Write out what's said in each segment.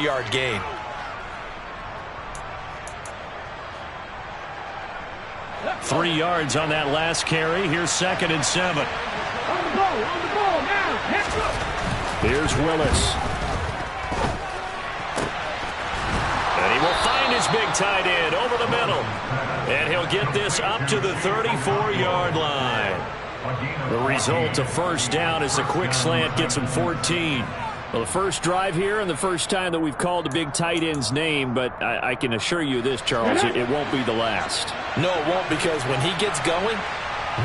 4-yard gain. Three yards on that last carry. Here's 2nd and 7. On the ball now. Here's Willis. And he will find his big tight end over the middle. And he'll get this up to the 34-yard line. The result of first down is a quick slant gets him 14. Well, the first drive here and the first time that we've called a big tight end's name, but I can assure you this, Charles, it won't be the last. No, it won't, because when he gets going,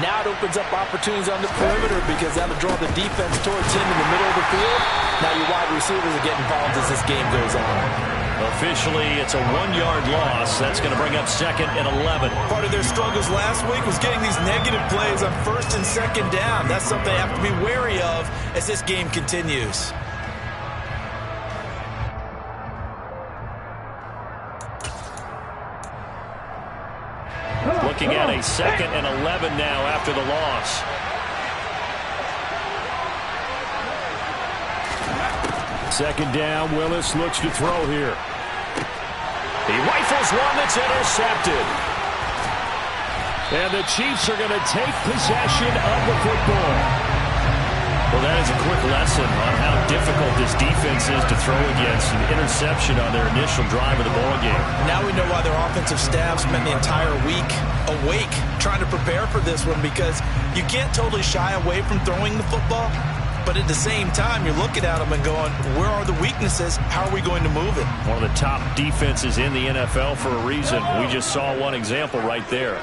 now it opens up opportunities on the perimeter because that'll draw the defense towards him in the middle of the field. Now your wide receivers are getting involved as this game goes on. Officially, it's a 1-yard loss. That's going to bring up 2nd and 11. Part of their struggles last week was getting these negative plays on 1st and 2nd down. That's something they have to be wary of as this game continues. Looking at a 2nd and 11 now after the loss. Second down, Willis looks to throw here. He rifles one that's intercepted. And the Chiefs are going to take possession of the football. Well, that is a quick lesson on how difficult this defense is to throw against. An interception on their initial drive of the ballgame. Now we know why their offensive staff spent the entire week awake trying to prepare for this one, because you can't totally shy away from throwing the football. But at the same time, you're looking at them and going, where are the weaknesses? How are we going to move it? One of the top defenses in the NFL for a reason. We just saw one example right there.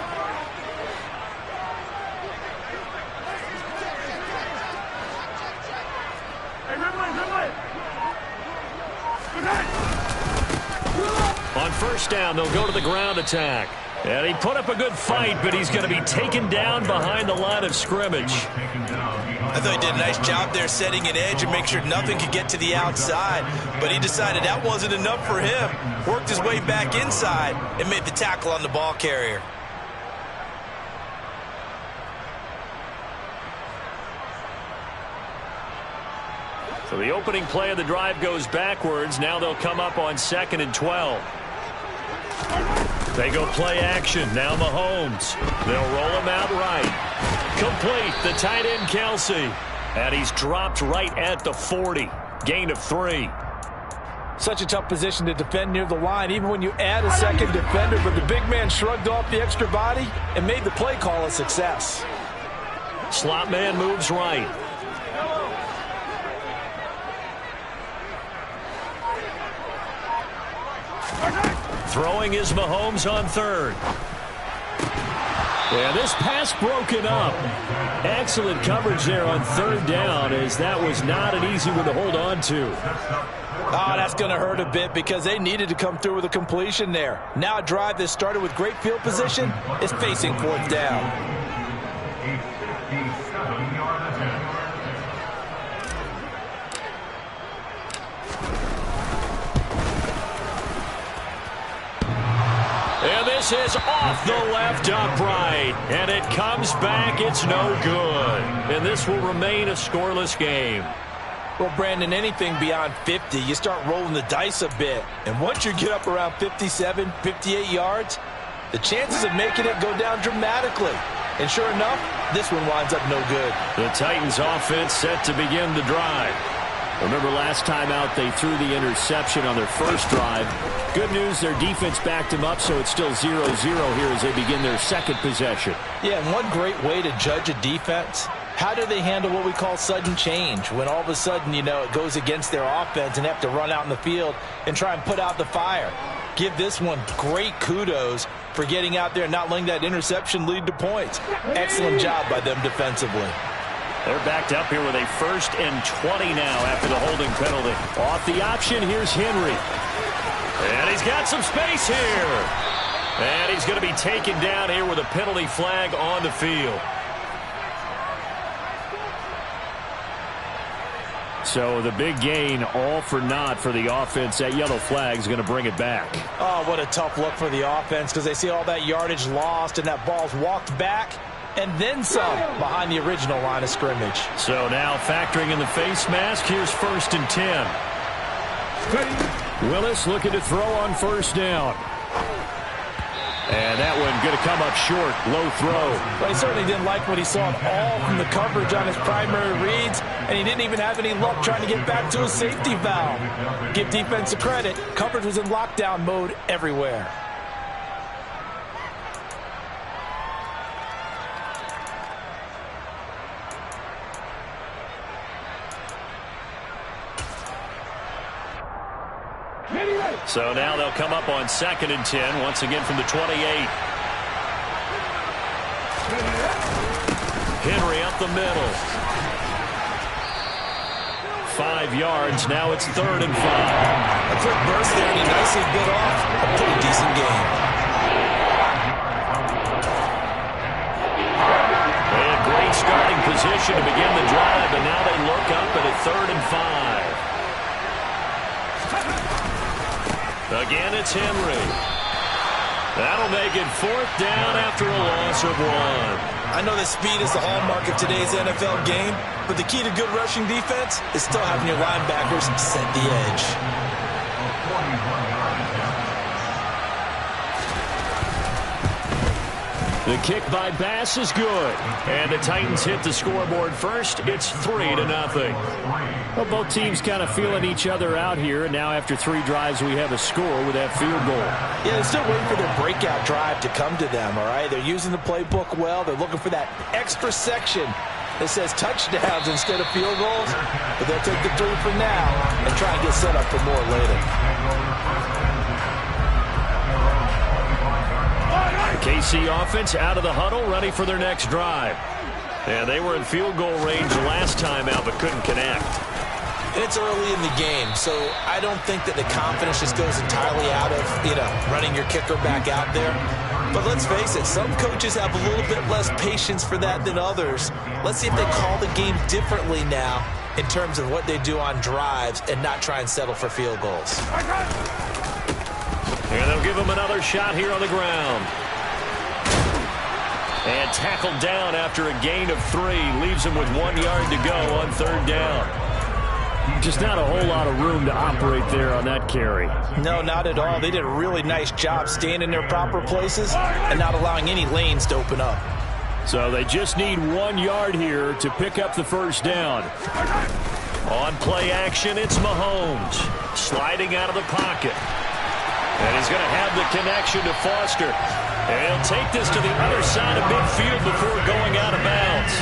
On first down, they'll go to the ground attack. And he put up a good fight, but he's going to be taken down behind the line of scrimmage. I thought he did a nice job there setting an edge and make sure nothing could get to the outside. But he decided that wasn't enough for him. Worked his way back inside and made the tackle on the ball carrier. So the opening play of the drive goes backwards. Now they'll come up on 2nd and 12. They go play action. Now Mahomes. They'll roll him out right. Complete. The tight end, Kelsey. And he's dropped right at the 40. Gain of 3. Such a tough position to defend near the line, even when you add a second defender. But the big man shrugged off the extra body and made the play call a success. Slot man moves right. Throwing is Mahomes on 3rd. Yeah, this pass broken up. Excellent coverage there on 3rd down, as that was not an easy one to hold on to. Oh, that's going to hurt a bit because they needed to come through with a completion there. Now a drive that started with great field position is facing 4th down. And this is off the left upright. And it comes back. It's no good. And this will remain a scoreless game. Well, Brandon, anything beyond 50, you start rolling the dice a bit. And once you get up around 57, 58 yards, the chances of making it go down dramatically. And sure enough, this one winds up no good. The Titans offense set to begin the drive. Remember last time out they threw the interception on their first drive. Good news, their defense backed them up, so it's still 0-0 here as they begin their second possession. Yeah, and one great way to judge a defense, how do they handle what we call sudden change? When all of a sudden, you know, it goes against their offense and they have to run out in the field and try and put out the fire. Give this one great kudos for getting out there and not letting that interception lead to points. Excellent job by them defensively. They're backed up here with a 1st and 20 now after the holding penalty. Off the option, here's Henry. And he's got some space here. And he's going to be taken down here with a penalty flag on the field. So the big gain, all for naught for the offense. That yellow flag is going to bring it back. Oh, what a tough look for the offense, because they see all that yardage lost and that ball's walked back and then some behind the original line of scrimmage. So now factoring in the face mask, here's 1st and 10. Willis looking to throw on first down. And that one going to come up short. Low throw. Well, he certainly didn't like what he saw at all from the coverage on his primary reads, and he didn't even have any luck trying to get back to his safety valve. Give defense credit. Coverage was in lockdown mode everywhere. So now they'll come up on 2nd and 10, once again from the 28. Henry up the middle. 5 yards. Now it's 3rd and 5. A quick burst there, and he nicely bit off a pretty decent game. They had great starting position to begin the drive, and now they look up at a 3rd and 5. Again, it's Henry. That'll make it 4th down after a loss of 1. I know that speed is the hallmark of today's NFL game, but the key to good rushing defense is still having your linebackers set the edge. The kick by Bass is good. And the Titans hit the scoreboard first. It's 3-0. Well, both teams kind of feeling each other out here. And now after 3 drives, we have a score with that field goal. Yeah, they're still waiting for their breakout drive to come to them, all right? They're using the playbook well. They're looking for that extra section that says touchdowns instead of field goals. But they'll take the 3 for now and try and get set up for more later. The KC offense out of the huddle, ready for their next drive. And they were in field goal range last time out, but couldn't connect. And it's early in the game, so I don't think that the confidence just goes entirely out of, running your kicker back out there. But let's face it, some coaches have a little bit less patience for that than others. Let's see if they call the game differently now in terms of what they do on drives and not try and settle for field goals. And they'll give him another shot here on the ground. And tackled down after a gain of 3. Leaves him with 1 yard to go on 3rd down. Just not a whole lot of room to operate there on that carry. No, not at all. They did a really nice job staying in their proper places and not allowing any lanes to open up. So they just need 1 yard here to pick up the first down. On play action, it's Mahomes. Sliding out of the pocket. And he's going to have the connection to Foster. And he'll take this to the other side of midfield before going out of bounds.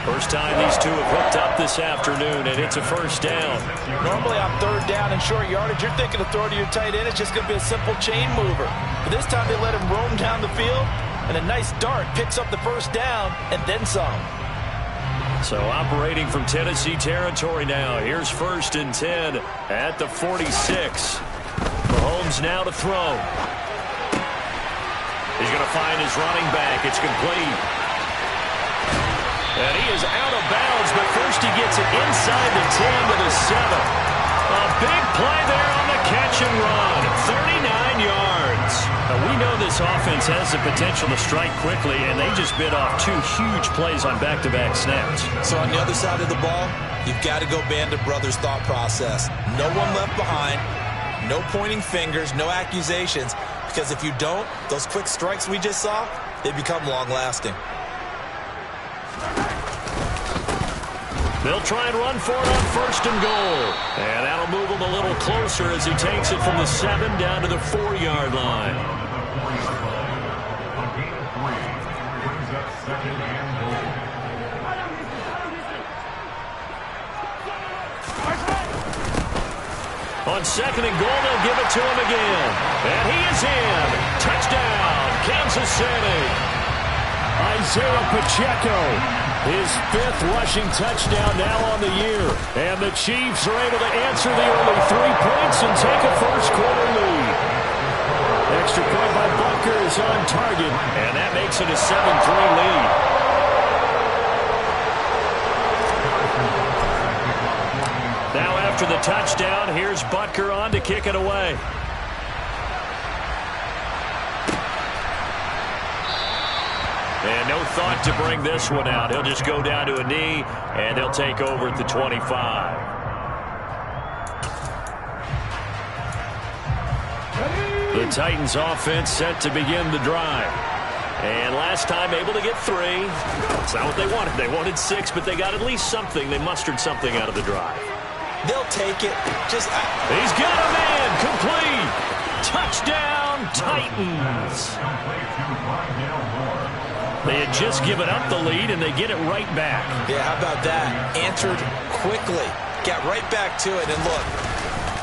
First time these two have hooked up this afternoon, and it's a first down. Normally on 3rd down and short yardage, you're thinking of throwing to your tight end. It's just going to be a simple chain mover. But this time they let him roam down the field, and a nice dart picks up the first down and then some. So operating from Tennessee territory now. Here's 1st and 10 at the 46. Mahomes now to throw. He's going to find his running back. It's complete. And he is out of bounds, but first he gets it inside the 10 to the 7. A big play there on the catch and run. 39 yards. Now we know this offense has the potential to strike quickly, and they just bit off 2 huge plays on back-to-back snaps. So on the other side of the ball, you've got to go Band of Brothers thought process. No one left behind. No pointing fingers, no accusations, because if you don't, those quick strikes we just saw, they become long-lasting. They'll try and run for it on 1st and goal. And that'll move him a little closer as he takes it from the 7 down to the 4-yard line. On 2nd and goal, they'll give it to him again. And he is in. Touchdown, Kansas City. Isaiah Pacheco, his 5th rushing touchdown now on the year. And the Chiefs are able to answer the early 3 points and take a first-quarter lead. Extra point by Butker is on target, and that makes it a 7-3 lead. Now after the touchdown, here's Butker on to kick it away. And no thought to bring this one out. He'll just go down to a knee, and they'll take over at the 25. The Titans offense set to begin the drive. And last time able to get 3. It's not what they wanted. They wanted 6, but they got at least something. They mustered something out of the drive. They'll take it. He's got a man. Complete. Touchdown, Titans. They had just given up the lead, and they get it right back. Yeah, how about that? Answered quickly. Got right back to it. And look,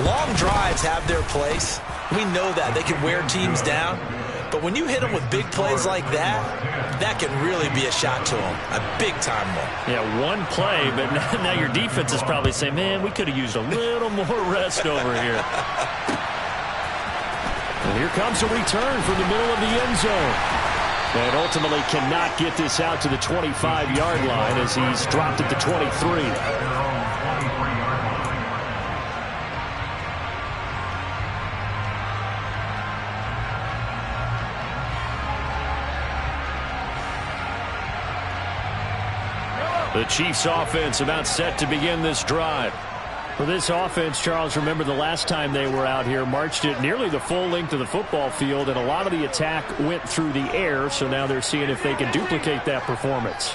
long drives have their place. We know that. They can wear teams down. But when you hit them with big plays like that, that can really be a shot to them. A big-time one. Yeah, one play, but now your defense is probably saying, man, we could have used a little more rest over here. And here comes a return from the middle of the end zone. And ultimately cannot get this out to the 25-yard line as he's dropped at the 23. The Chiefs offense about set to begin this drive. For this offense, Charles, remember the last time they were out here, marched it nearly the full length of the football field, and a lot of the attack went through the air, so now they're seeing if they can duplicate that performance.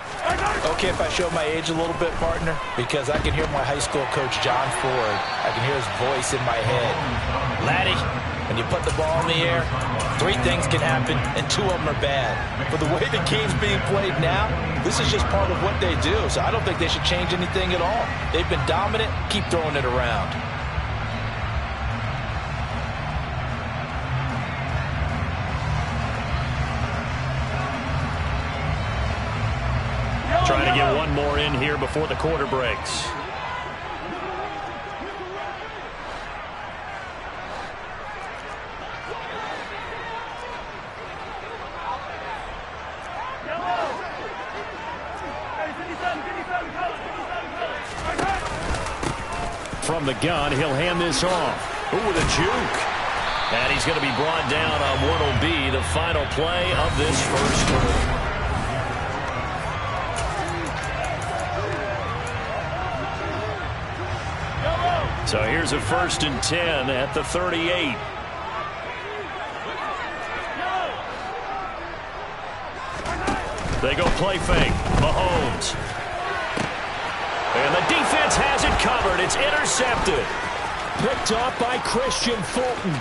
Okay, if I show my age a little bit, partner, because I can hear my high school coach, John Ford. I can hear his voice in my head. Laddie, when you put the ball in the air, 3 things can happen, and 2 of them are bad. But the way the game's being played now, this is just part of what they do. So I don't think they should change anything at all. They've been dominant. Keep throwing it around. Trying to get one more in here before the quarter breaks. From the gun, he'll hand this off. Ooh, with a juke. And he's going to be brought down on what will be the final play of this first quarter. So here's a 1st and 10 at the 38. They go play fake. Mahomes. And the defense has it covered. It's intercepted. Picked off by Christian Fulton.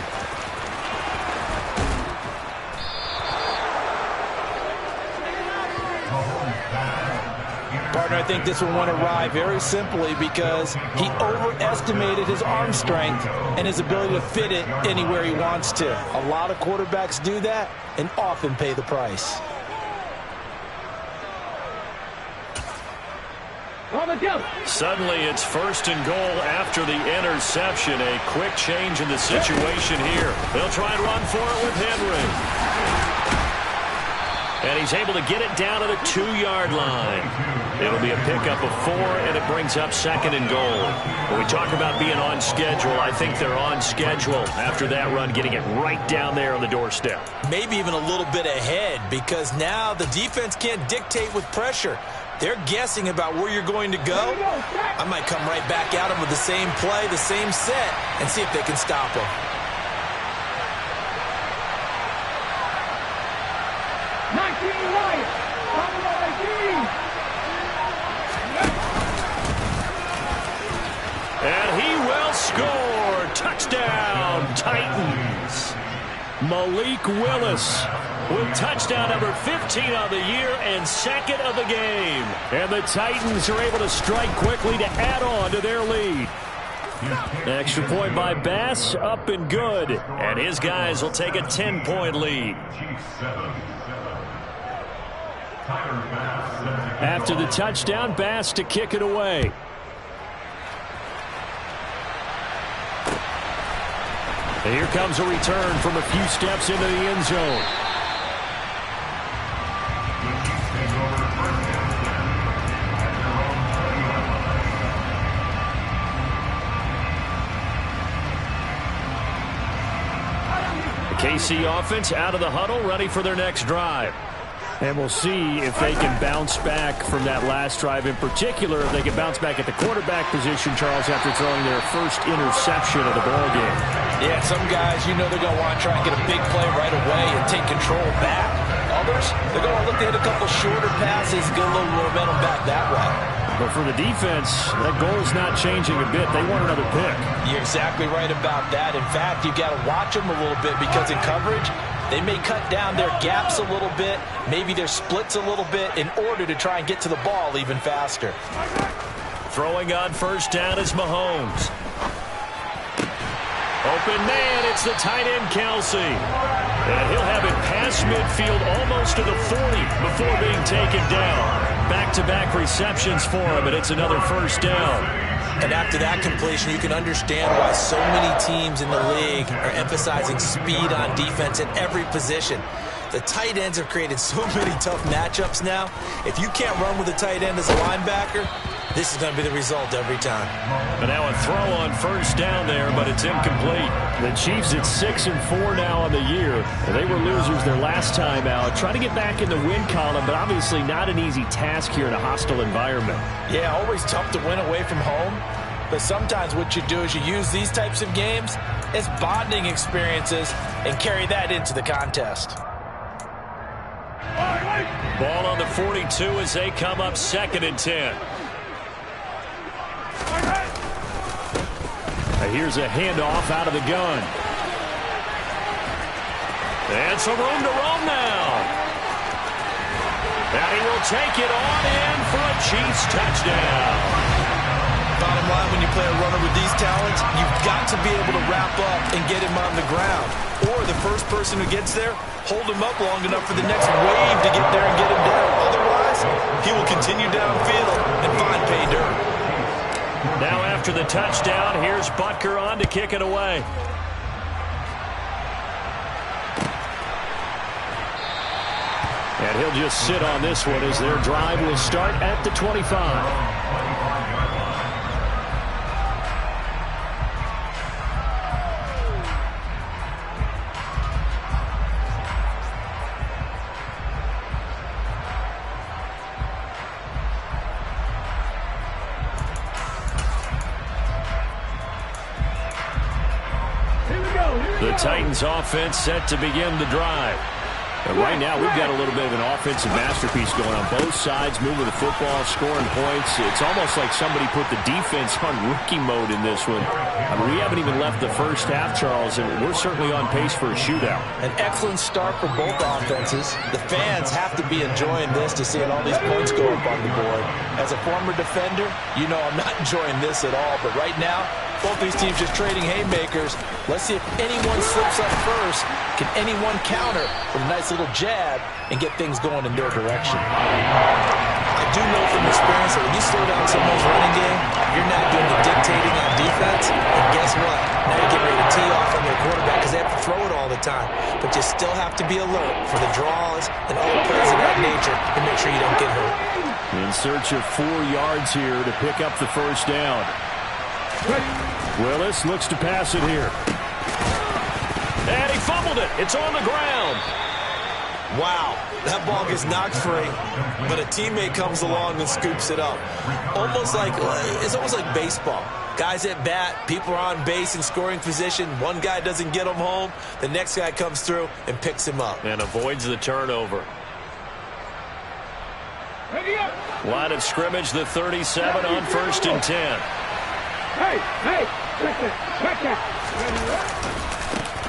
Partner, I think this will want to ride very simply because he overestimated his arm strength and his ability to fit it anywhere he wants to. A lot of quarterbacks do that and often pay the price. Suddenly it's 1st and goal after the interception. A quick change in the situation here. They'll try and run for it with Henry. And he's able to get it down to the 2-yard line. It'll be a pickup of 4, and it brings up 2nd and goal. When we talk about being on schedule, I think they're on schedule after that run, getting it right down there on the doorstep. Maybe even a little bit ahead because now the defense can't dictate with pressure. They're guessing about where you're going to go. I might come right back at them with the same play, the same set, and see if they can stop them. And he will score. Touchdown, Titans. Malik Willis with touchdown number 15 on the year and 2nd of the game. And the Titans are able to strike quickly to add on to their lead. Extra point by Bass, up and good. And his guys will take a 10-point lead. After the touchdown, Bass to kick it away. And here comes a return from a few steps into the end zone. The KC offense out of the huddle, ready for their next drive. And we'll see if they can bounce back from that last drive. In particular, if they can bounce back at the quarterback position, Charles, after throwing their first interception of the ballgame. Yeah, some guys, you know they're going to want to try and get a big play right away and take control back. Others, they're going to look to hit a couple shorter passes, get a little momentum back that way. But for the defense, that goal's not changing a bit. They want another pick. You're exactly right about that. In fact, you've got to watch them a little bit because in coverage, they may cut down their gaps a little bit, maybe their splits a little bit in order to try and get to the ball even faster. Throwing on first down is Mahomes. Open man, it's the tight end, Kelsey. And he'll have it past midfield almost to the 40 before being taken down. Back-to-back receptions for him, and it's another first down. And after that completion, you can understand why so many teams in the league are emphasizing speed on defense at every position. The tight ends have created so many tough matchups now. If you can't run with a tight end as a linebacker, this is going to be the result every time. But now a throw on first down there, but it's incomplete. The Chiefs at 6-4 now on the year. They were losers their last time out. Trying to get back in the win column, but obviously not an easy task here in a hostile environment. Yeah, always tough to win away from home. But sometimes what you do is you use these types of games as bonding experiences and carry that into the contest. Ball on the 42 as they come up 2nd and 10. Here's a handoff out of the gun. And some room to roam now. And he will take it on in for a Chiefs touchdown. Bottom line, when you play a runner with these talents, you've got to be able to wrap up and get him on the ground. Or the first person who gets there, hold him up long enough for the next wave to get there and get him down. Otherwise, he will continue downfield and find pay dirt. Now after the touchdown, here's Butker on to kick it away. And he'll just sit on this one as their drive will start at the 25. The Titans offense set to begin the drive. And right now, we've got a little bit of an offensive masterpiece going on both sides, moving the football, scoring points. It's almost like somebody put the defense on rookie mode in this one. I mean, we haven't even left the first half, Charles, and we're certainly on pace for a shootout. An excellent start for both offenses. The fans have to be enjoying this to seeing all these points go up on the board. As a former defender, you know I'm not enjoying this at all. But right now, both these teams just trading haymakers. Let's see if anyone slips up first. Can anyone counter from a nice little jab and get things going in their direction? I do know from experience that when you slow down someone's running game, you're not doing the dictating on defense. And guess what? Now you're getting ready to tee off on their quarterback because they have to throw it all the time. But you still have to be alert for the draws and other plays of that nature to make sure you don't get hurt. In search of 4 yards here to pick up the first down. Willis looks to pass it here. And he fumbled it. It's on the ground. Wow, that ball gets knocked free, but a teammate comes along and scoops it up. It's almost like baseball. Guys at bat, people are on base in scoring position. One guy doesn't get him home. The next guy comes through and picks him up. And avoids the turnover. Line of scrimmage, the 37 on 1st and 10. Hey, check that.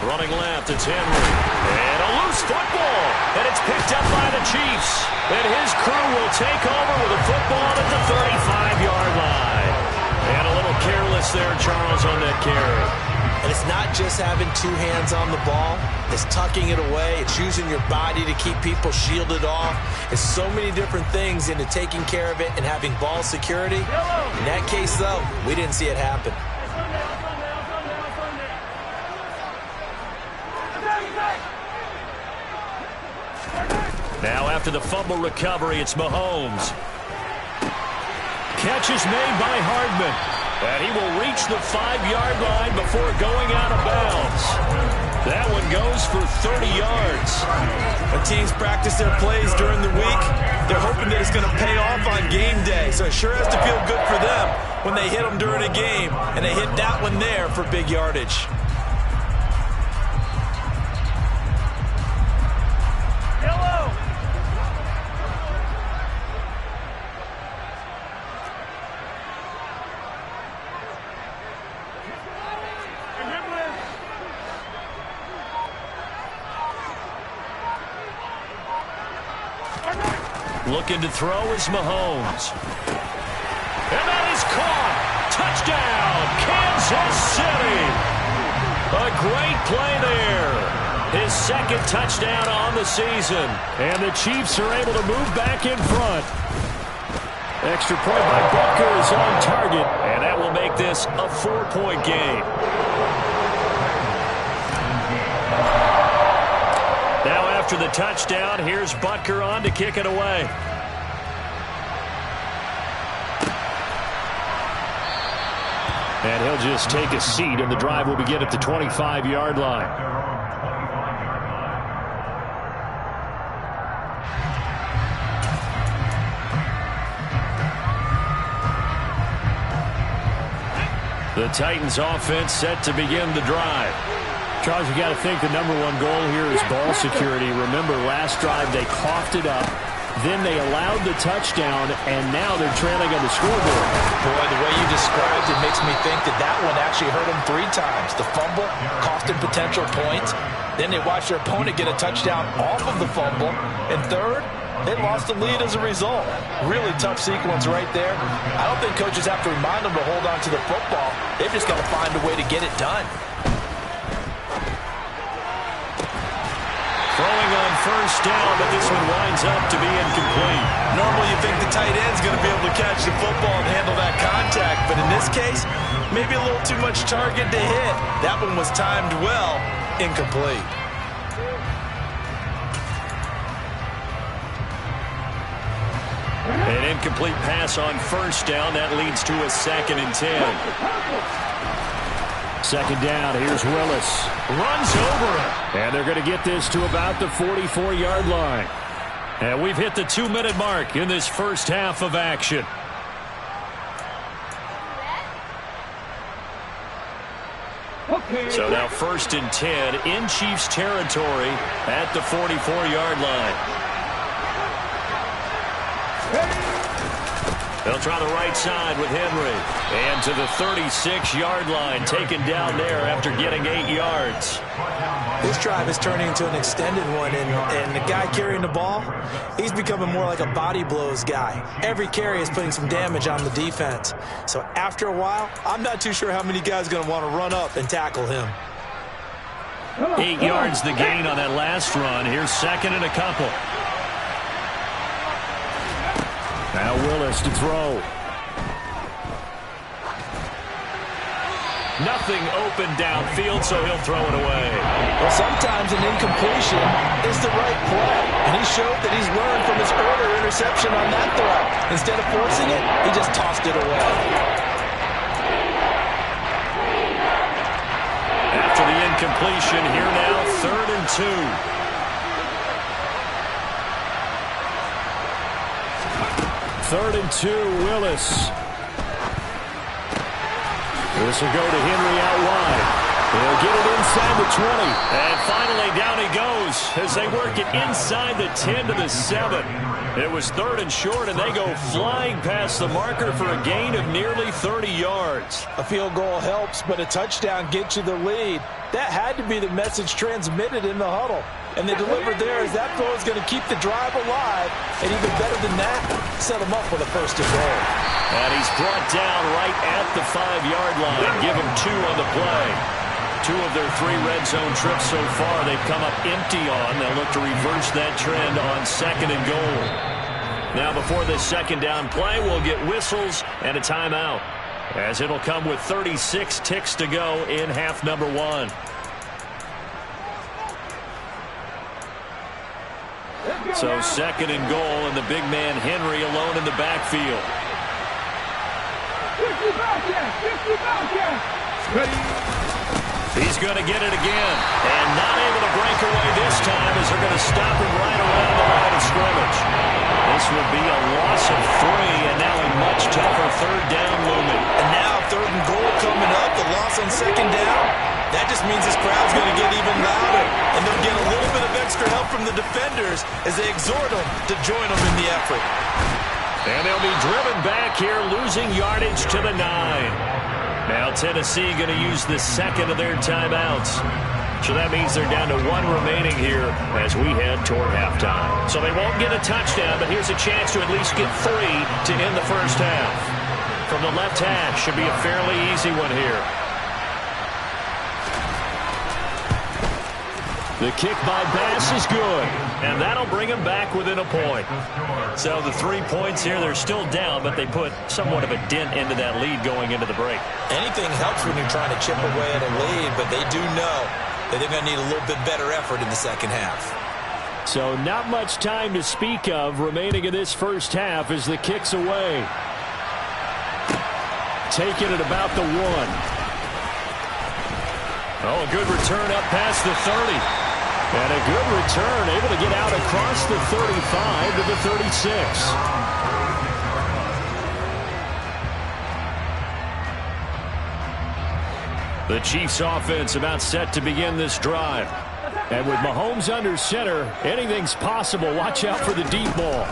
Running left, it's Henry. And a loose football. And it's picked up by the Chiefs. And his crew will take over with a football at the 35-yard line. And a little careless there, Charles, on that carry. And it's not just having 2 hands on the ball. It's tucking it away. It's using your body to keep people shielded off. It's so many different things into taking care of it and having ball security. In that case, though, we didn't see it happen. Now after the fumble recovery, it's Mahomes. Catch is made by Hardman. And he will reach the 5-yard line before going out of bounds. That one goes for 30 yards. When teams practice their plays during the week, they're hoping that it's going to pay off on game day. So it sure has to feel good for them when they hit them during a game, and they hit that one there for big yardage. Looking to throw is Mahomes. And that is caught. Touchdown, Kansas City. A great play there. His second touchdown on the season. And the Chiefs are able to move back in front. Extra point by Butker is on target. And that will make this a 4-point game. Now after the touchdown, here's Butker on to kick it away. And he'll just take a seat, and the drive will begin at the 25-yard line. The Titans offense set to begin the drive. Charles, you got to think the #1 goal here is ball security. Remember, last drive they coughed it up. Then they allowed the touchdown, and now they're trailing on the scoreboard. Boy, the way you described it makes me think that one actually hurt them 3 times. The fumble costed potential points. Then they watched their opponent get a touchdown off of the fumble. And third, they lost the lead as a result. Really tough sequence right there. I don't think coaches have to remind them to hold on to the football. They've just got to find a way to get it done. Throwing on first down, but this one winds up to be incomplete. Normally you think the tight end's going to be able to catch the football and handle that contact, but in this case, maybe a little too much target to hit. That one was timed well, incomplete. An incomplete pass on first down. That leads to a 2nd and 10. 2nd down. Here's Willis. Runs over it. And they're going to get this to about the 44-yard line. And we've hit the 2-minute mark in this first half of action. So now 1st and 10 in Chiefs territory at the 44-yard line. They'll try the right side with Henry. And to the 36-yard line, taken down there after getting 8 yards. This drive is turning into an extended one, and the guy carrying the ball, he's becoming more like a body blows guy. Every carry is putting some damage on the defense. So after a while, I'm not too sure how many guys are going to want to run up and tackle him. 8 yards the gain on that last run. Here's 2nd and a couple. Now Willis to throw. Nothing open downfield, so he'll throw it away. Well, sometimes an incompletion is the right play. And he showed that he's learned from his earlier interception on that throw. Instead of forcing it, he just tossed it away. After the incompletion, here now, 3rd and 2. 3rd and 2, Willis. This will go to Henry out wide. He'll get it inside the 20. And finally, down he goes as they work it inside the 10 to the 7. It was 3rd and short, and they go flying past the marker for a gain of nearly 30 yards. A field goal helps, but a touchdown gets you the lead. That had to be the message transmitted in the huddle. And they delivered there as that throw is going to keep the drive alive. And even better than that, set them up with a 1st and goal. And he's brought down right at the 5-yard line. Give him 2 on the play. 2 of their 3 red zone trips so far they've come up empty on. They'll look to reverse that trend on 2nd and goal. Now before this 2nd down play, we'll get whistles and a timeout, as it'll come with 36 ticks to go in half number 1. So 2nd and goal, and the big man Henry alone in the backfield. He's going to get it again, and not able to break away this time as they're going to stop him right around the line of scrimmage. This will be a loss of 3, and now a much tougher 3rd down movement. And now 3rd and goal coming up, the loss on 2nd down. That just means this crowd's going to get even louder, and they'll get a little bit of extra help from the defenders as they exhort them to join them in the effort. And they'll be driven back here, losing yardage to the 9. Now Tennessee going to use the 2nd of their timeouts. So that means they're down to 1 remaining here as we head toward halftime. So they won't get a touchdown, but here's a chance to at least get 3 to end the first half. From the left hash, should be a fairly easy one here. The kick by Bass is good, and that'll bring them back within a point. So the 3 points here, they're still down, but they put somewhat of a dent into that lead going into the break. Anything helps when you're trying to chip away at a lead, but they do know that they're going to need a little bit better effort in the second half. So not much time to speak of remaining in this first half as the kick's away. Taking it about the 1. Oh, a good return up past the 30. And a good return, able to get out across the 35 to the 36. The Chiefs offense about set to begin this drive. And with Mahomes under center, anything's possible. Watch out for the deep ball.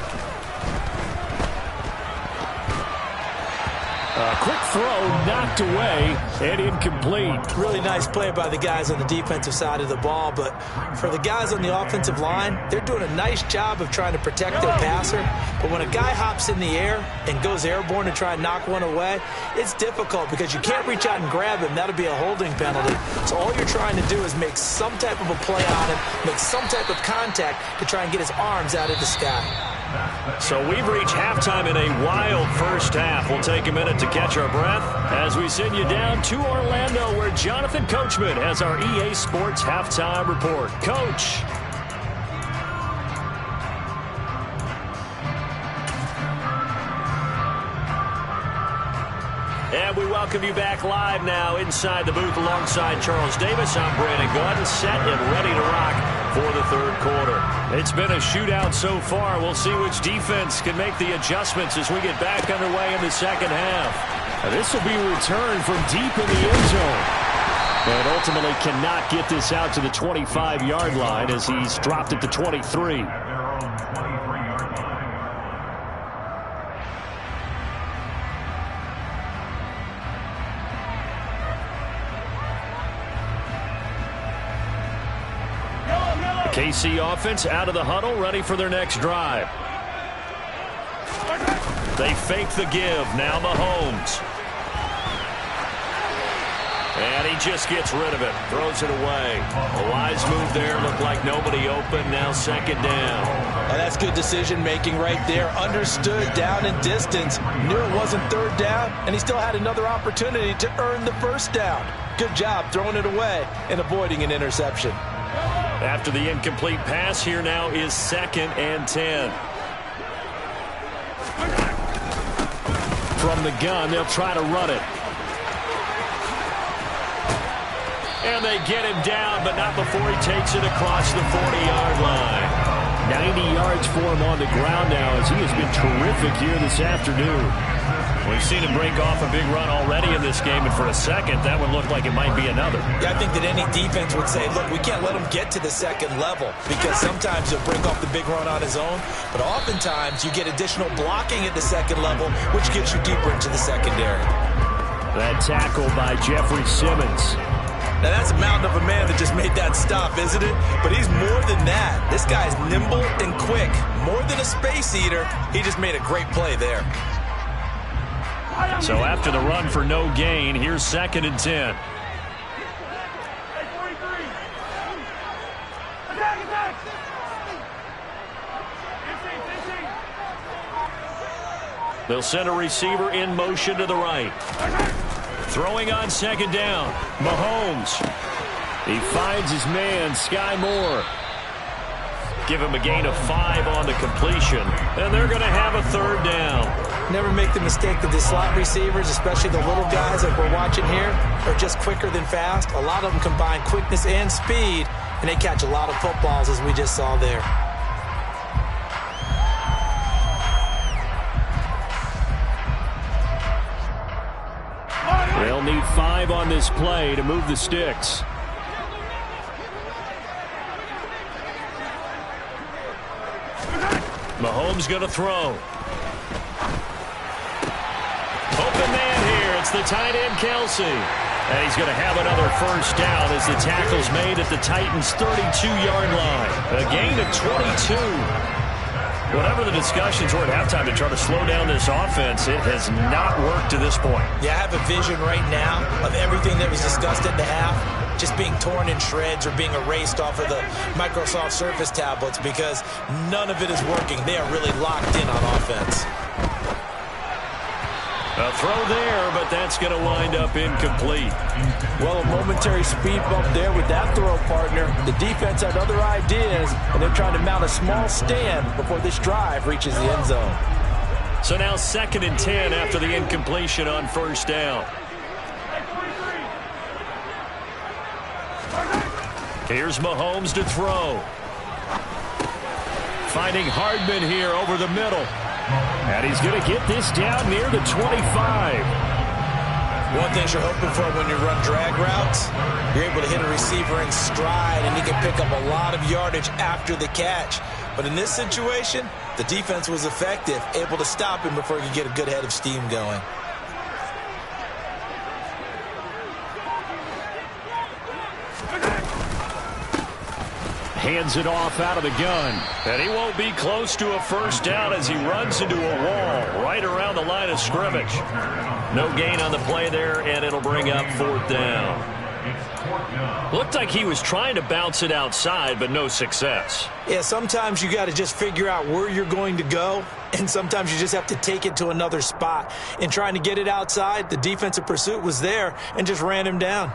A quick throw knocked away and incomplete. Really nice play by the guys on the defensive side of the ball, but for the guys on the offensive line, they're doing a nice job of trying to protect their passer. But when a guy hops in the air and goes airborne to try and knock one away, it's difficult because you can't reach out and grab him. That'll be a holding penalty. So all you're trying to do is make some type of a play on him, make some type of contact to try and get his arms out of the sky. So we've reached halftime in a wild first half. We'll take a minute to catch our breath as we send you down to Orlando, where Jonathan Coachman has our EA Sports Halftime Report. Coach. And we welcome you back live now inside the booth alongside Charles Davis. I'm Brandon Gaudin, set and ready to rock for the third quarter. It's been a shootout so far. We'll see which defense can make the adjustments as we get back underway in the second half. This will be returned from deep in the end zone. And ultimately cannot get this out to the 25-yard line as he's dropped at the 23. KC offense out of the huddle, ready for their next drive. They fake the give. Now Mahomes. And he just gets rid of it. Throws it away. A wise move there. Looked like nobody open. Now second down. And that's good decision-making right there. Understood down and distance. Knew it wasn't third down, and he still had another opportunity to earn the first down. Good job throwing it away and avoiding an interception. After the incomplete pass, here now is 2nd and 10. From the gun, they'll try to run it. And they get him down, but not before he takes it across the 40-yard line. 90 yards for him on the ground now as he has been terrific here this afternoon. We've seen him break off a big run already in this game, and for a second, that one looked like it might be another. Yeah, I think that any defense would say, look, we can't let him get to the second level because sometimes he'll break off the big run on his own, but oftentimes you get additional blocking at the second level, which gets you deeper into the secondary. That tackle by Jeffrey Simmons. Now, that's a mountain of a man that just made that stop, isn't it? But he's more than that. This guy's nimble and quick. More than a space eater, he just made a great play there. So after the run for no gain, here's 2nd and 10. They'll send a receiver in motion to the right. Throwing on 2nd down. Mahomes. He finds his man, Sky Moore. Give him a gain of 5 on the completion. And they're going to have a 3rd down. Never make the mistake that the slot receivers, especially the little guys like we're watching here, are just quicker than fast. A lot of them combine quickness and speed, and they catch a lot of footballs, as we just saw there. They'll need 5 on this play to move the sticks. Mahomes going to throw. Open man here. It's the tight end, Kelsey. And he's going to have another first down as the tackle's made at the Titans' 32-yard line. A gain of 22. Whatever the discussions were at halftime to try to slow down this offense, it has not worked to this point. Yeah, I have a vision right now of everything that was discussed at the half just being torn in shreds or being erased off of the Microsoft Surface tablets because none of it is working. They are really locked in on offense. A throw there, but that's going to wind up incomplete. Well, a momentary speed bump there with that throw, partner. The defense had other ideas, and they're trying to mount a small stand before this drive reaches the end zone. So now 2nd and 10 after the incompletion on first down. Here's Mahomes to throw. Finding Hardman here over the middle. And he's going to get this down near the 25. One thing you're hoping for when you run drag routes, you're able to hit a receiver in stride, and he can pick up a lot of yardage after the catch. But in this situation, the defense was effective, able to stop him before he could get a good head of steam going. Hands it off out of the gun. And he won't be close to a first down as he runs into a wall right around the line of scrimmage. No gain on the play there, and it'll bring up 4th down. Looked like he was trying to bounce it outside, but no success. Yeah, sometimes you got to just figure out where you're going to go, and sometimes you just have to take it to another spot. In trying to get it outside, the defensive pursuit was there and just ran him down.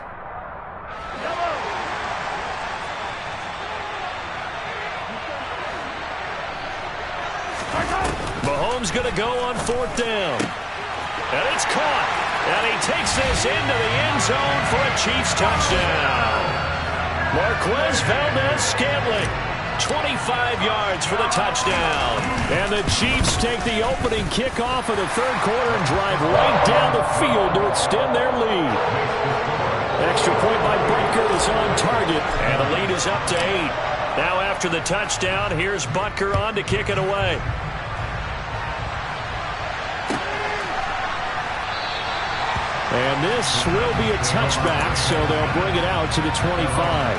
Mahomes going to go on 4th down. And it's caught. And he takes this into the end zone for a Chiefs touchdown. Marquez Valdez-Scantling, 25 yards for the touchdown. And the Chiefs take the opening kickoff of the 3rd quarter and drive right down the field to extend their lead. Extra point by Butker is on target. And the lead is up to 8. Now after the touchdown, here's Butker on to kick it away. And this will be a touchback, so they'll bring it out to the 25.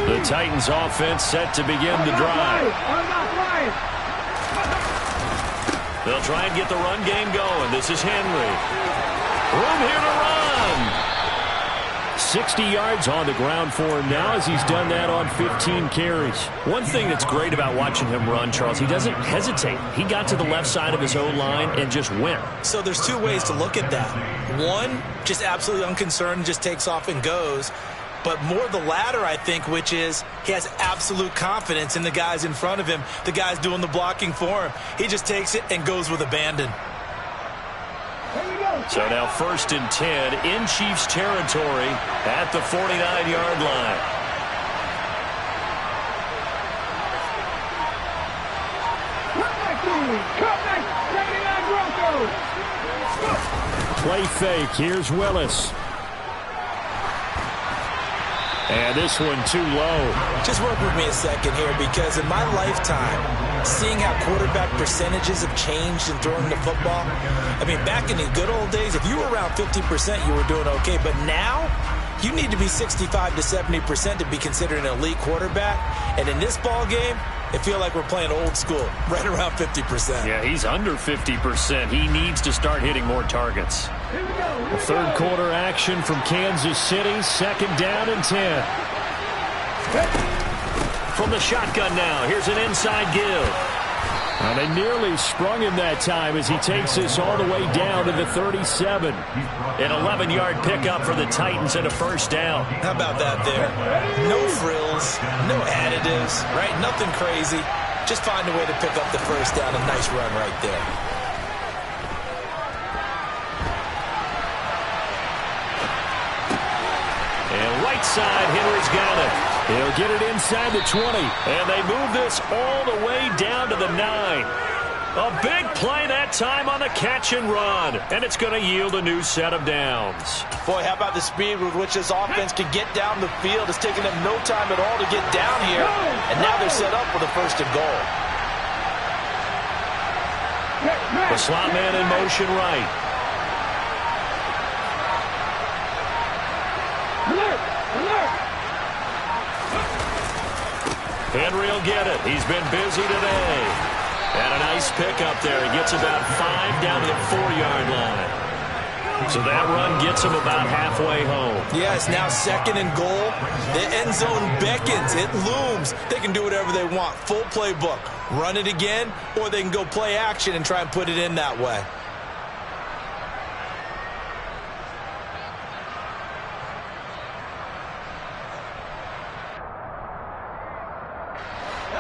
The Titans offense set to begin the drive. They'll try and get the run game going. This is Henry. Room here to run. 60 yards on the ground for him now as he's done that on 15 carries. One thing that's great about watching him run, Charles, he doesn't hesitate. He got to the left side of his own line and just went. So there's 2 ways to look at that. One, just absolutely unconcerned, just takes off and goes. But more the latter, I think, which is he has absolute confidence in the guys in front of him, the guys doing the blocking for him. He just takes it and goes with abandon. So now 1st and 10 in Chiefs territory at the 49-yard line. Play fake. Here's Willis. And this one too low. Just work with me a second here, because in my lifetime, seeing how quarterback percentages have changed in throwing the football, I mean, back in the good old days, if you were around 50%, you were doing okay. But now, you need to be 65 to 70% to be considered an elite quarterback. And in this ball game, I feel like we're playing old school, right around 50%. Yeah, he's under 50%. He needs to start hitting more targets. The 3rd quarter action from Kansas City, 2nd down and 10. From the shotgun now, here's an inside give. And they nearly sprung him that time as he takes this all the way down to the 37. An 11-yard pickup for the Titans and a first down. How about that there? No frills, no additives, right? Nothing crazy. Just find a way to pick up the first down. A nice run right there. And right side, Henry's got it. He'll get it inside the 20. And they move this all the way down to the 9. A big play that time on the catch and run, and it's going to yield a new set of downs. Boy, how about the speed with which this offense can get down the field? It's taken them no time at all to get down here, and now they're set up for the first and goal. The slot man in motion right. Alert! Alert! Henry will get it. He's been busy today. And a nice pickup there. He gets about 5 down to the 4-yard line. So that run gets him about halfway home. Yeah, it's now 2nd and goal. The end zone beckons. It looms. They can do whatever they want. Full playbook. Run it again, or they can go play action and try and put it in that way.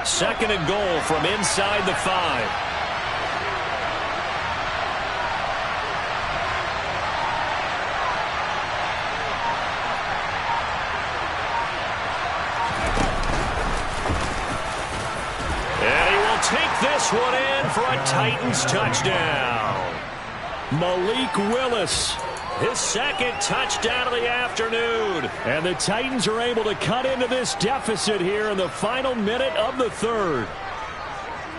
Second and goal from inside the 5. And he will take this one in for a Titans touchdown. Malik Willis, his 2nd touchdown of the afternoon. And the Titans are able to cut into this deficit here in the final minute of the 3rd.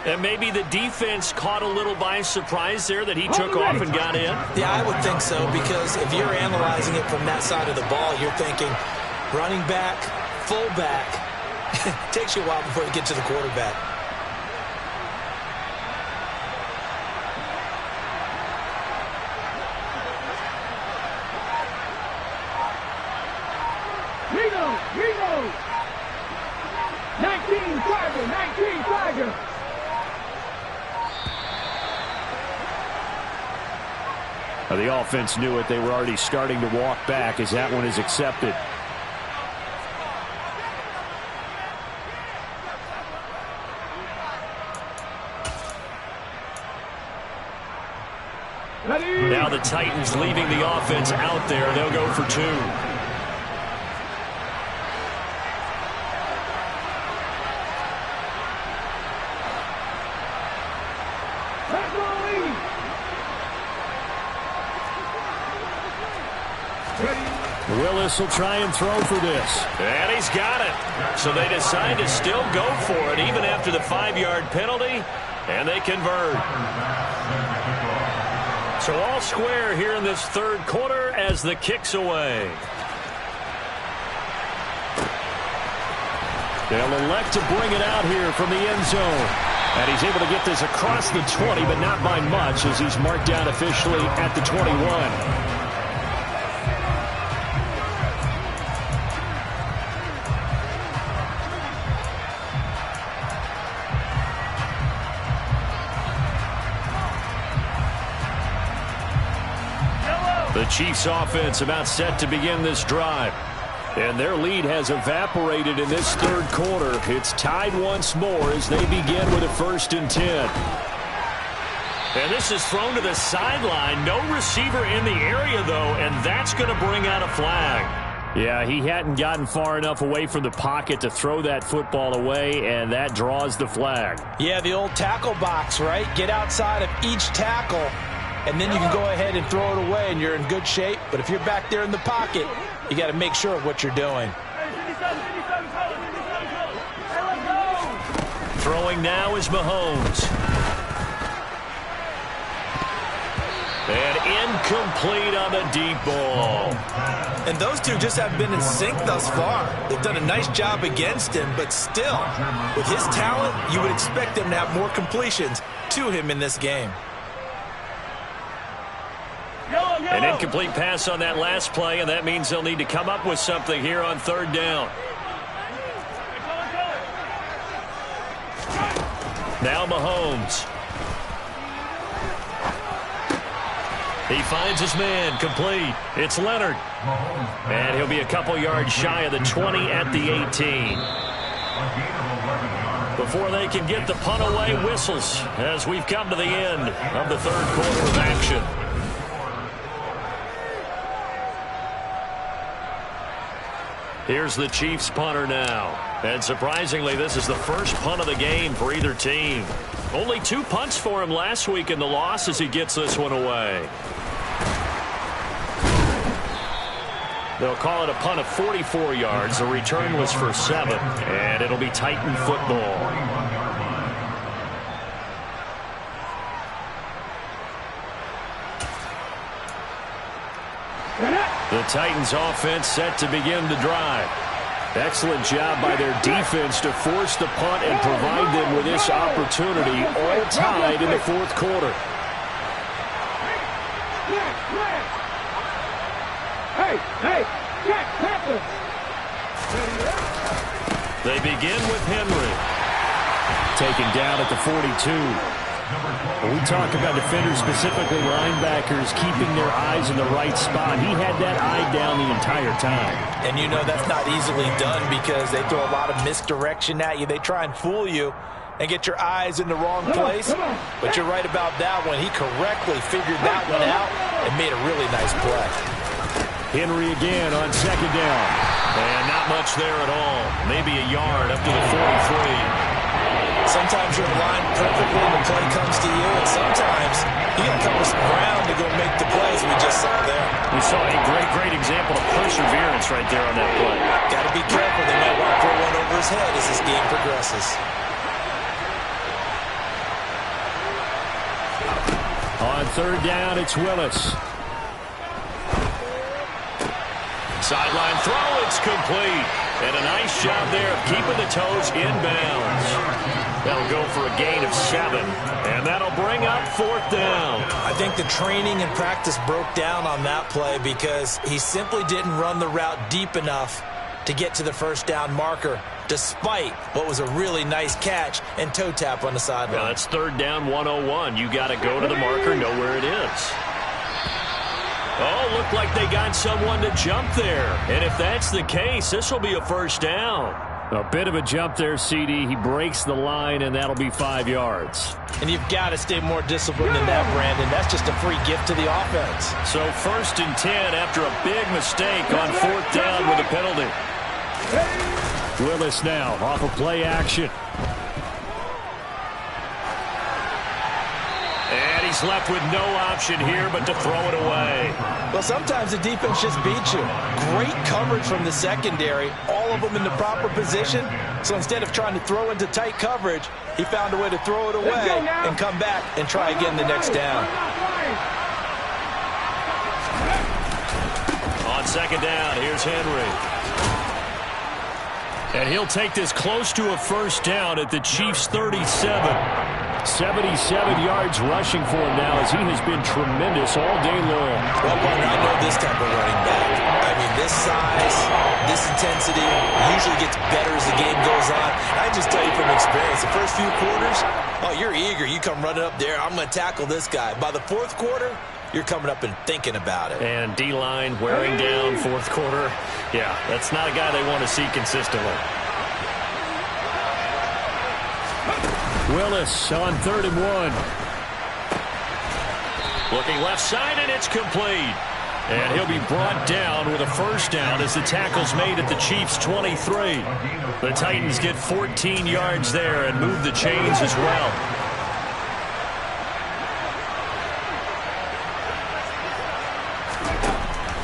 And maybe the defense caught a little by surprise there that he took off and got in. Yeah, I would think so, because if you're analyzing it from that side of the ball, you're thinking running back, fullback. It takes you a while before you get to the quarterback. Reno! 19 Tiger! The offense knew it. They were already starting to walk back as that one is accepted. Now the Titans leaving the offense out there. They'll go for 2. Willis will try and throw for this. And he's got it. So they decide to still go for it even after the 5-yard penalty, and they convert. So all square here in this 3rd quarter as the kick's away. They'll elect to bring it out here from the end zone. And he's able to get this across the 20, but not by much as he's marked down officially at the 21. The Chiefs offense about set to begin this drive. And their lead has evaporated in this 3rd quarter. It's tied once more as they begin with a 1st and 10. And this is thrown to the sideline. No receiver in the area, though, and that's going to bring out a flag. Yeah, he hadn't gotten far enough away from the pocket to throw that football away, and that draws the flag. Yeah, the old tackle box, right? Get outside of each tackle, and then you can go ahead and throw it away, and you're in good shape. But if you're back there in the pocket, you got to make sure of what you're doing. Throwing now is Mahomes. And incomplete on the deep ball. And those two just haven't been in sync thus far. They've done a nice job against him, but still, with his talent, you would expect them to have more completions to him in this game. An incomplete pass on that last play, and that means they'll need to come up with something here on 3rd down. Now Mahomes. He finds his man, complete. It's Leonard. And he'll be a couple yards shy of the 20 at the 18. Before they can get the punt away, whistles as we've come to the end of the 3rd quarter of action. Here's the Chiefs punter now. And surprisingly, this is the first punt of the game for either team. Only 2 punts for him last week in the loss as he gets this one away. They'll call it a punt of 44 yards. The return was for 7, and it'll be Titan football. The Titans offense set to begin the drive. Excellent job by their defense to force the punt and provide them with this opportunity, all tied in the 4th quarter. They begin with Henry. Taken down at the 42. When we talk about defenders, specifically linebackers, keeping their eyes in the right spot, he had that eye down the entire time. And you know that's not easily done because they throw a lot of misdirection at you. They try and fool you and get your eyes in the wrong place. But you're right about that one. He correctly figured that one out and made a really nice play. Henry again on 2nd down. And not much there at all. Maybe a yard up to the 43. Sometimes you're aligned perfectly and the play comes to you, and sometimes you got to cover some ground to go make the plays we just saw there. We saw a great example of perseverance right there on that play. Got to be careful. They might want to throw one over his head as this game progresses. On 3rd down, it's Willis. Sideline throw, it's complete. And a nice job there of keeping the toes inbounds. That'll go for a gain of 7. And that'll bring up 4th down. I think the training and practice broke down on that play because he simply didn't run the route deep enough to get to the 1st down marker, despite what was a really nice catch and toe tap on the sideline. Well, that's 3rd down 101. You got to go to the marker, know where it is. Oh, looked like they got someone to jump there. And if that's the case, this will be a 1st down. A bit of a jump there, CD. He breaks the line, and that'll be 5 yards. And you've got to stay more disciplined than that, Brandon. That's just a free gift to the offense. So 1st and 10 after a big mistake on 4th down with a penalty. Willis now off of play action. And he's left with no option here but to throw it away. Well, sometimes the defense just beats you. Great coverage from the secondary, all of them in the proper position. So instead of trying to throw into tight coverage, he found a way to throw it away and come back and try again the next down. On 2nd down, here's Henry. And he'll take this close to a 1st down at the Chiefs' 37. 77 yards rushing for him now as he has been tremendous all day long. Well, partner, I know this type of running back. I mean, this size, this intensity usually gets better as the game goes on. I just tell you from experience, the first few quarters, oh, you're eager. You come running up there, I'm going to tackle this guy. By the 4th quarter, you're coming up and thinking about it. And D-line wearing down 4th quarter. Yeah, that's not a guy they want to see consistently. Willis on 3rd and 1. Looking left side, and it's complete. And he'll be brought down with a 1st down as the tackle's made at the Chiefs' 23. The Titans get 14 yards there and move the chains as well.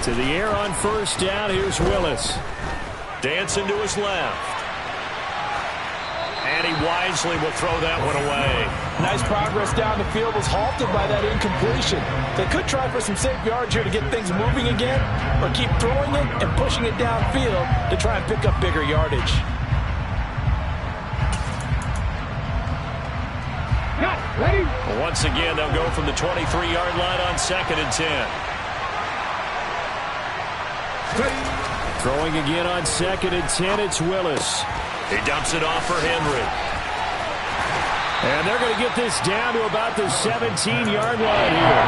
To the air on 1st down, here's Willis. Dancing to his left. And he wisely will throw that one away. Nice progress down the field, was halted by that incompletion. They could try for some safe yards here to get things moving again, or keep throwing it and pushing it downfield to try and pick up bigger yardage. Once again, they'll go from the 23-yard line on 2nd and 10. Throwing again on 2nd and 10, it's Willis. He dumps it off for Henry. And they're going to get this down to about the 17-yard line here.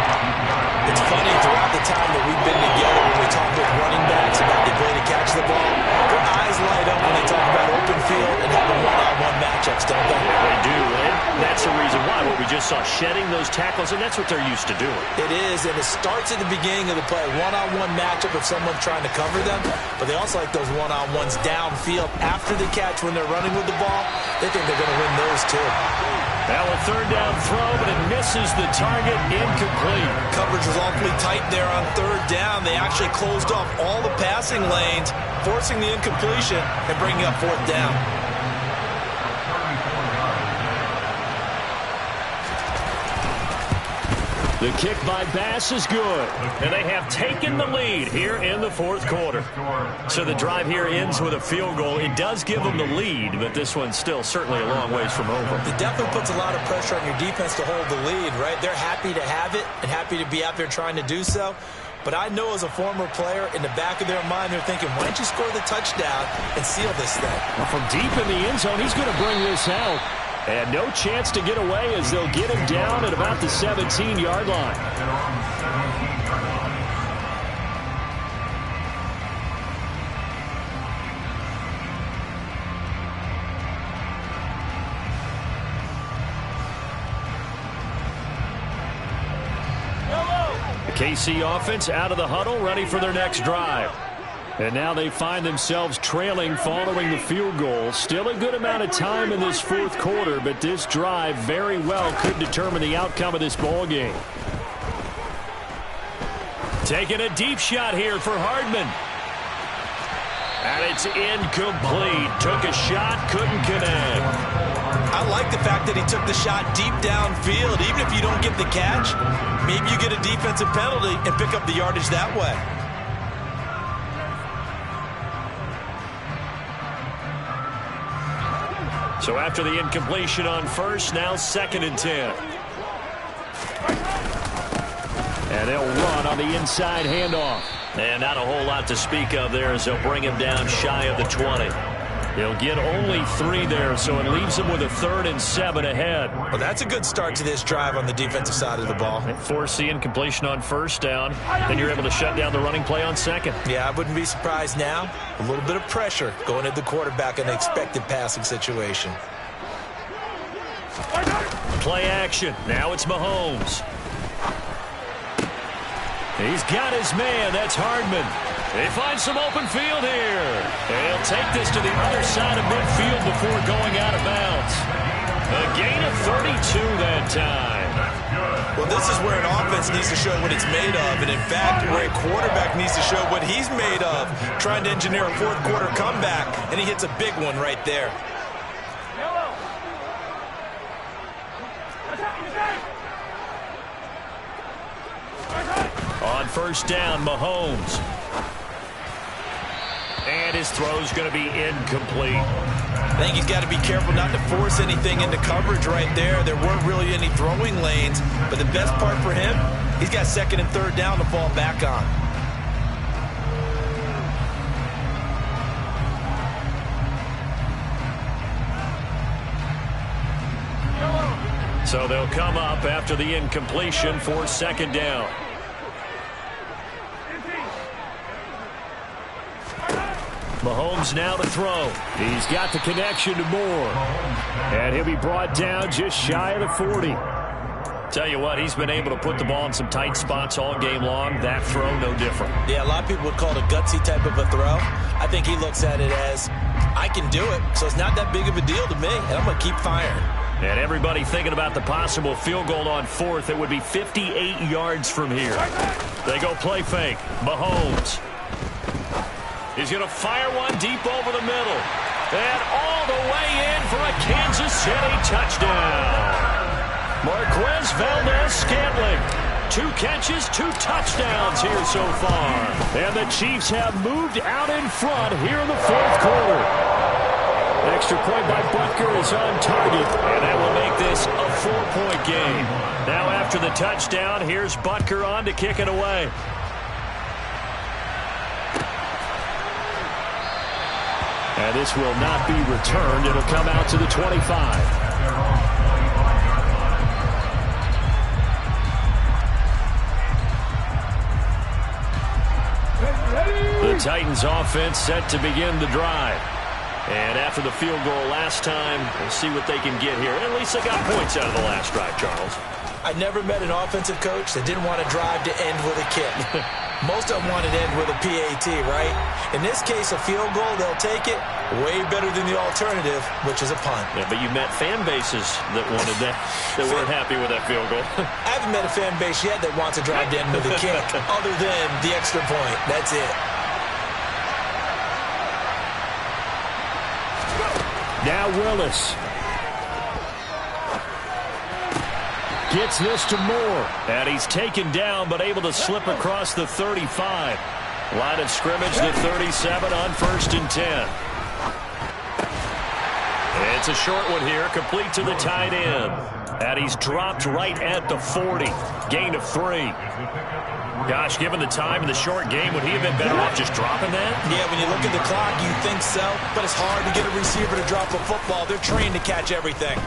It's funny, throughout the time that we've been together, when we talk with running backs about the ability to catch the ball, their eyes light up when they talk about open field and having one-on-one matchups, don't they? Yeah, they do. And that's that's the reason why. What we just saw, shedding those tackles, and that's what they're used to doing. It is, and it starts at the beginning of the play. One-on-one matchup if someone's trying to cover them, but they also like those one-on-ones downfield after the catch when they're running with the ball. They think they're going to win those too. Now a third down throw, but it misses the target, incomplete. Coverage was awfully tight there on third down. They actually closed off all the passing lanes, forcing the incompletion and bringing up fourth down. The kick by Bass is good, and they have taken the lead here in the fourth quarter. So the drive here ends with a field goal. It does give them the lead, but this one's still certainly a long ways from over. It definitely puts a lot of pressure on your defense to hold the lead, right? They're happy to have it and happy to be out there trying to do so. But I know as a former player, in the back of their mind, they're thinking, why don't you score the touchdown and seal this thing? Well, from deep in the end zone, he's going to bring this out. And no chance to get away as they'll get him down at about the 17-yard line. The KC offense out of the huddle, ready for their next drive. And now they find themselves trailing following the field goal. Still a good amount of time in this fourth quarter, but this drive very well could determine the outcome of this ball game. Taking a deep shot here for Hardman. And it's incomplete. Took a shot, couldn't connect. I like the fact that he took the shot deep downfield. Even if you don't get the catch, maybe you get a defensive penalty and pick up the yardage that way. So after the incompletion on first, now 2nd and 10. And they'll run on the inside handoff. And not a whole lot to speak of there as they'll bring him down shy of the 20. They'll get only 3 there, so it leaves them with a 3rd and 7 ahead. Well, that's a good start to this drive on the defensive side of the ball. Force the incompletion on first down, then you're able to shut down the running play on second. Yeah, I wouldn't be surprised now. A little bit of pressure going at the quarterback in an expected passing situation. Play action. Now it's Mahomes. He's got his man. That's Hardman. They find some open field here. They'll take this to the other side of midfield before going out of bounds. A gain of 32 that time. Well, this is where an offense needs to show what it's made of. And, in fact, where a quarterback needs to show what he's made of, trying to engineer a fourth quarter comeback, and he hits a big one right there. On first down, Mahomes. And his throw's going to be incomplete. I think he's got to be careful not to force anything into coverage right there. There weren't really any throwing lanes, but the best part for him, he's got 2nd and 3rd down to fall back on. So they'll come up after the incompletion for 2nd down. Mahomes now to throw. He's got the connection to Moore. And he'll be brought down just shy of the 40. Tell you what, he's been able to put the ball in some tight spots all game long. That throw, no different. Yeah, a lot of people would call it a gutsy type of a throw. I think he looks at it as, I can do it, so it's not that big of a deal to me, and I'm going to keep firing. And everybody thinking about the possible field goal on 4th. It would be 58 yards from here. They go play fake. Mahomes. He's going to fire one deep over the middle. And all the way in for a Kansas City touchdown. Marquez Valdes-Scantling. 2 catches, 2 touchdowns here so far. And the Chiefs have moved out in front here in the fourth quarter. Extra point by Butker is on target. And that will make this a 4-point game. Now after the touchdown, here's Butker on to kick it away. And this will not be returned. It'll come out to the 25. The Titans offense set to begin the drive. And after the field goal last time, we'll see what they can get here. At least they got points out of the last drive, Charles. I never met an offensive coach that didn't want to drive to end with a kick. Most of them wanted to end with a PAT, right? In this case, a field goal, they'll take it. Way better than the alternative, which is a punt. Yeah, but you met fan bases that wanted that, that weren't happy with that field goal. I haven't met a fan base yet that wants to drive to end with a kick, other than the extra point. That's it. Now Willis. Gets this to Moore. And he's taken down, but able to slip across the 35. Line of scrimmage, the 37 on 1st and 10. It's a short one here, complete to the tight end. And he's dropped right at the 40. Gain of 3. Gosh, given the time in the short game, would he have been better off just dropping that? Yeah, when you look at the clock, you think so. But it's hard to get a receiver to drop a football. They're trained to catch everything.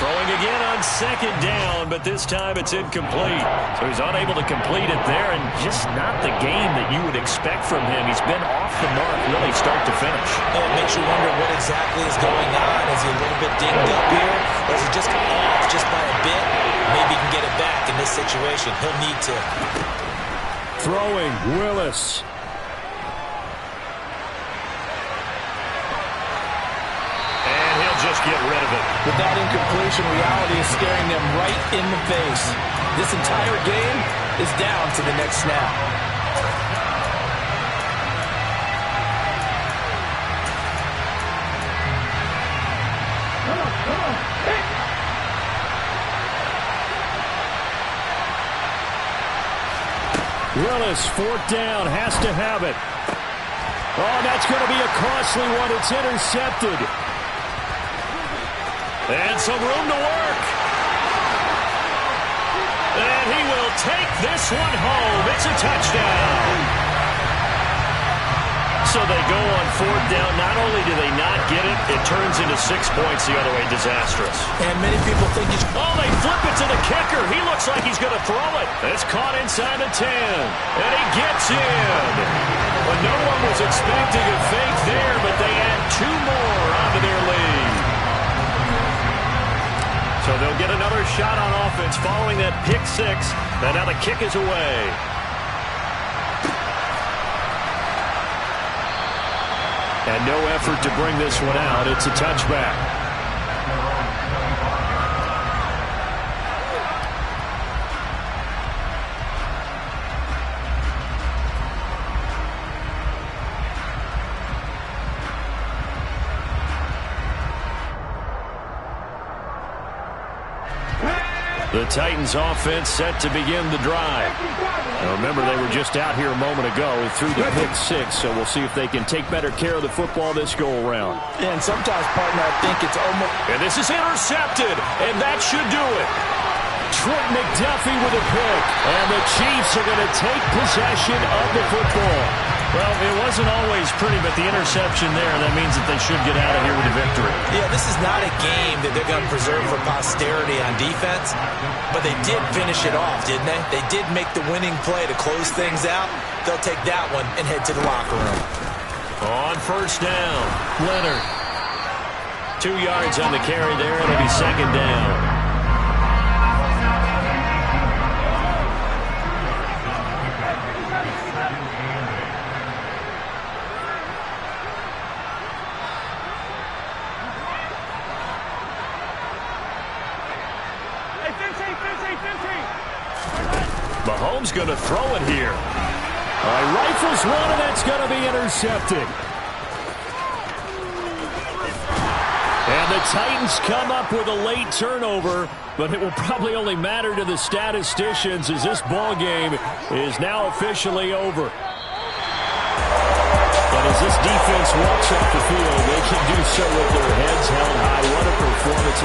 Throwing again on 2nd down, but this time it's incomplete. So he's unable to complete it there, and just not the game that you would expect from him. He's been off the mark really start to finish. It makes you wonder what exactly is going on. Is he a little bit dinged up here? Or is he just off just by a bit? Maybe he can get it back in this situation. He'll need to. Throwing, Willis. Just get rid of it. But that incompletion, reality is staring them right in the face. This entire game is down to the next snap. Willis, 4th down, has to have it. Oh, that's going to be a costly one. It's intercepted. And some room to work. And he will take this one home. It's a touchdown. So they go on 4th down. Not only do they not get it, it turns into 6 points the other way. Disastrous. And many people think he's... Oh, they flip it to the kicker. He looks like he's going to throw it. It's caught inside the 10. And he gets in. Well, no one was expecting a fake there, but they add 2 more onto their lead. So they'll get another shot on offense following that pick 6. And now the kick is away. And no effort to bring this one out. It's a touchback. The Titans offense set to begin the drive. Now remember, they were just out here a moment ago through the pick 6, so we'll see if they can take better care of the football this go-around. And sometimes, partner, I think it's almost... And this is intercepted, and that should do it. Trent McDuffie with a pick, and the Chiefs are going to take possession of the football. Well, it wasn't always pretty, but the interception there, that means that they should get out of here with a victory. Yeah, this is not a game that they're going to preserve for posterity on defense, but they did finish it off, didn't they? They did make the winning play to close things out. They'll take that one and head to the locker room. On 1st down, Leonard. 2 yards on the carry there. It'll be 2nd down. Mahomes going to throw it here. Rifles one, and that's going to be intercepted. And the Titans come up with a late turnover, but it will probably only matter to the statisticians as this ball game is now officially over. But as this defense walks off the field, they can do so with their heads held high. What a performance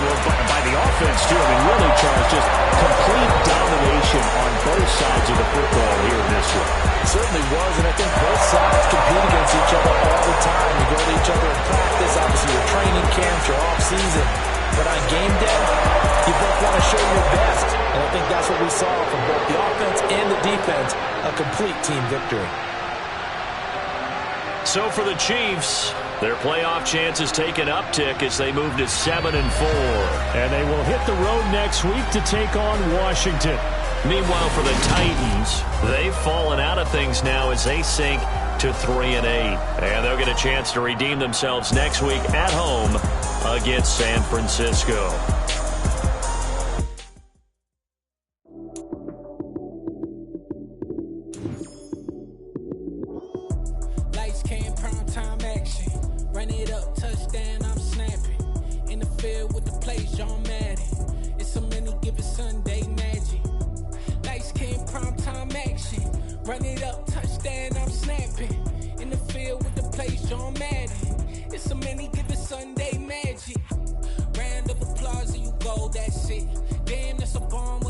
by the offense, too. I mean, really, Charles, just complete domination on both sides of the football here in this one. It certainly was, and I think both sides compete against each other all the time. You go to each other in practice, obviously your training camps, your off-season. But on game day, you both want to show your best. And I think that's what we saw from both the offense and the defense, a complete team victory. So for the Chiefs, their playoff chances take an uptick as they move to 7-4. And they will hit the road next week to take on Washington. Meanwhile, for the Titans, they've fallen out of things now as they sink to 3-8. And they'll get a chance to redeem themselves next week at home against San Francisco. Lights came, prime time action. Run it up, touchdown, I'm snapping. In the field with the plays, John Madden. It's a many given Sunday magic. Lights came, prime time action. Run it up, touchdown, I'm snapping. In the field with the plays, John Madden. It's a many given Sunday magic. Round of applause and you go, that's it. Damn, that's a bomb.